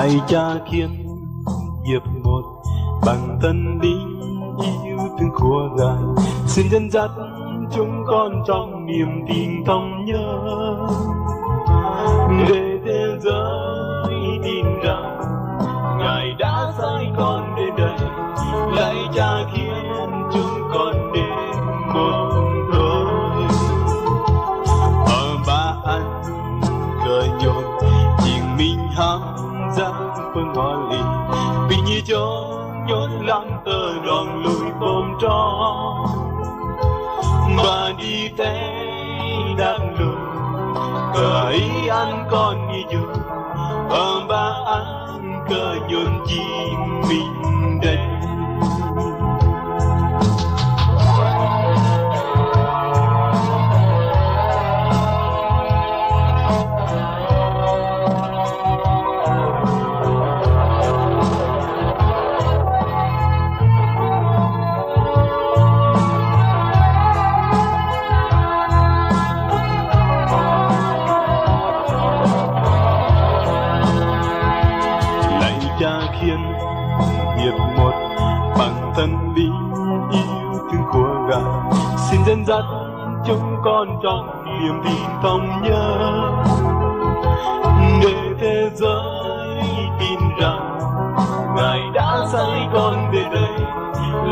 Lạy Cha khiến hiệp một bằng thân lý yêu thương của Ngài, xin dẫn dắt chúng con trong niềm tin thống nhất, để thế giới tin rằng Ngài đã sai con đến đây. Lạy Cha khiến chúng con đến một đôi, ở ba ăn cờ nhộn chính mình hám ra phương hoa lì, vì như cho nhốt lắm tờ rong lùi bom tròn và đi té đang lùi cờ ý ăn con như dù ở ba ăn cờ nhộn chim mình đây. Cha khiến hiệp một bằng thân lý yêu thương của Ngài, xin dẫn dắt chúng con trong niềm tin thống nhất, để thế giới tin rằng Ngài đã sai con đến đây.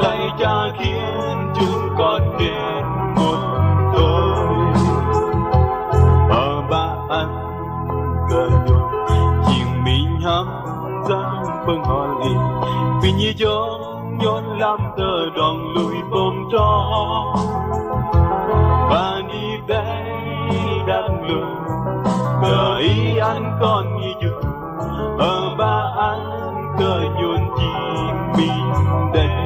Lạy Cha khiến chúng con đến một đôi, ở ba ăn cờ nhộn chiều mình hám ra phương hoa lì, vì như gió nhón làm tờ đòn lùi bom tròn và đi đây đang lùi cờ ý ăn con như dù ở ba ăn cờ nhộn chim mình đây.